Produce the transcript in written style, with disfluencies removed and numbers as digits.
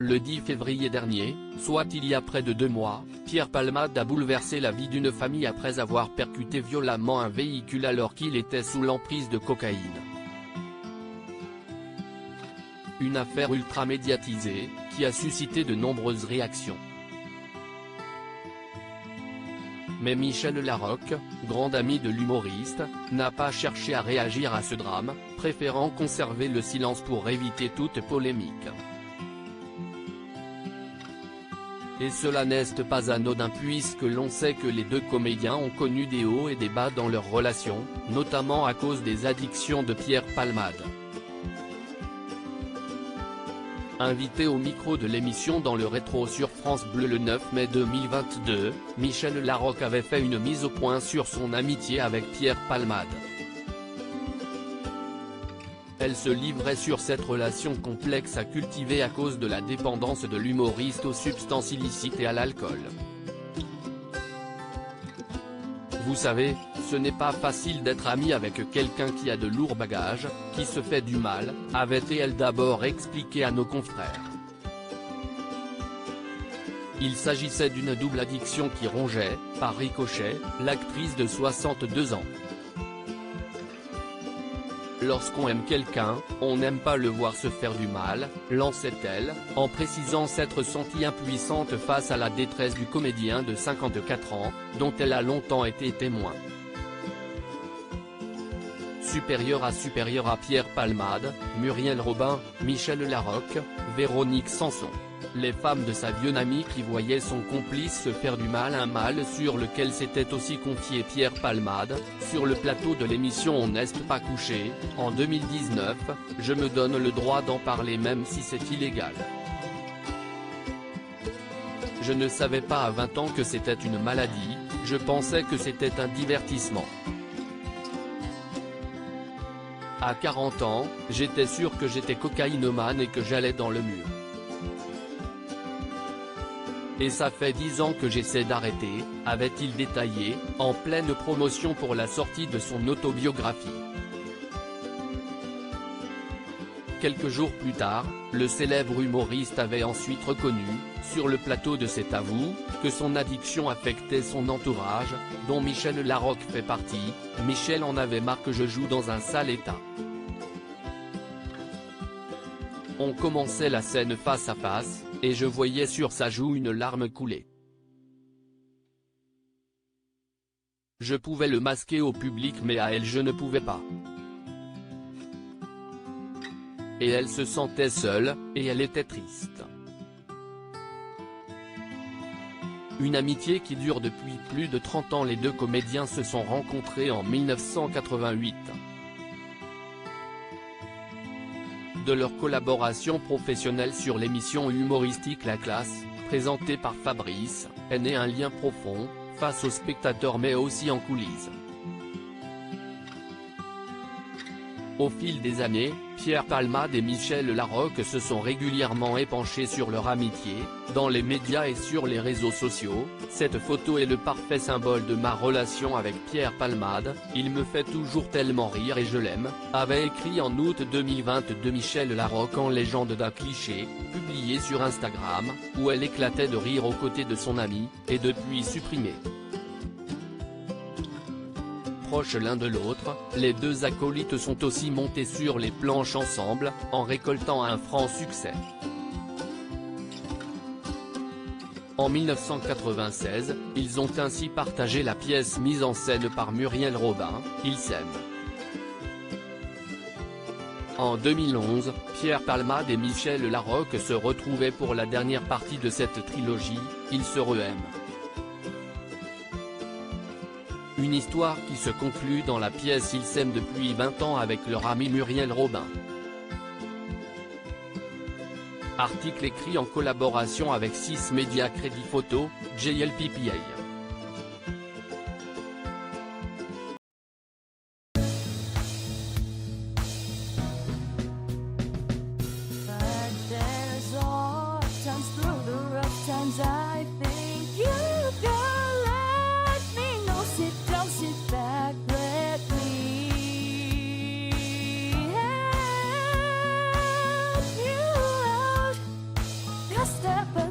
Le 10 février dernier, soit il y a près de 2 mois, Pierre Palmade a bouleversé la vie d'une famille après avoir percuté violemment un véhicule alors qu'il était sous l'emprise de cocaïne. Une affaire ultra médiatisée, qui a suscité de nombreuses réactions. Mais Michel Larocque, grande amie de l'humoriste, n'a pas cherché à réagir à ce drame, préférant conserver le silence pour éviter toute polémique. Et cela n'est pas anodin puisque l'on sait que les deux comédiens ont connu des hauts et des bas dans leur relation, notamment à cause des addictions de Pierre Palmade. Invité au micro de l'émission Dans le rétro sur France Bleu le 9 mai 2022, Michel Larocque avait fait une mise au point sur son amitié avec Pierre Palmade. Elle se livrait sur cette relation complexe à cultiver à cause de la dépendance de l'humoriste aux substances illicites et à l'alcool. Vous savez, ce n'est pas facile d'être ami avec quelqu'un qui a de lourds bagages, qui se fait du mal, avait-elle d'abord expliqué à nos confrères. Il s'agissait d'une double addiction qui rongeait, par ricochet, l'actrice de 62 ans. Lorsqu'on aime quelqu'un, on n'aime pas le voir se faire du mal, lançait-elle, en précisant s'être sentie impuissante face à la détresse du comédien de 54 ans, dont elle a longtemps été témoin. Supérieure à Pierre Palmade, Muriel Robin, Michel Larocque, Véronique Sanson. Les femmes de sa vieille amie qui voyaient son complice se faire du mal, un mal sur lequel s'était aussi confié Pierre Palmade, sur le plateau de l'émission On n'est pas couché, en 2019, je me donne le droit d'en parler même si c'est illégal. Je ne savais pas à 20 ans que c'était une maladie, je pensais que c'était un divertissement. À 40 ans, j'étais sûr que j'étais cocaïnomane et que j'allais dans le mur. Et ça fait 10 ans que j'essaie d'arrêter, avait-il détaillé, en pleine promotion pour la sortie de son autobiographie. Quelques jours plus tard, le célèbre humoriste avait ensuite reconnu, sur le plateau de C'est à vous, que son addiction affectait son entourage, dont Michel Larocque fait partie. Michel en avait marre que je joue dans un sale état. On commençait la scène face à face, et je voyais sur sa joue une larme couler. Je pouvais le masquer au public mais à elle je ne pouvais pas. Et elle se sentait seule, et elle était triste. Une amitié qui dure depuis plus de 30 ans. Les deux comédiens se sont rencontrés en 1988. De leur collaboration professionnelle sur l'émission humoristique La Classe, présentée par Fabrice, est né un lien profond, face aux spectateurs mais aussi en coulisses. Au fil des années, Pierre Palmade et Michel Larocque se sont régulièrement épanchés sur leur amitié, dans les médias et sur les réseaux sociaux. Cette photo est le parfait symbole de ma relation avec Pierre Palmade, il me fait toujours tellement rire et je l'aime, avait écrit en août 2022 Michel Larocque en légende d'un cliché, publié sur Instagram, où elle éclatait de rire aux côtés de son ami, et depuis supprimé. Proches l'un de l'autre, les deux acolytes sont aussi montés sur les planches ensemble, en récoltant un franc succès. En 1996, ils ont ainsi partagé la pièce mise en scène par Muriel Robin, Ils s'aiment. En 2011, Pierre Palmade et Michel Larocque se retrouvaient pour la dernière partie de cette trilogie, Ils se re-aiment. Une histoire qui se conclut dans la pièce Ils s'aiment depuis 20 ans avec leur amie Muriel Robin. Article écrit en collaboration avec 6 médias Crédit Photo, JLPPA. step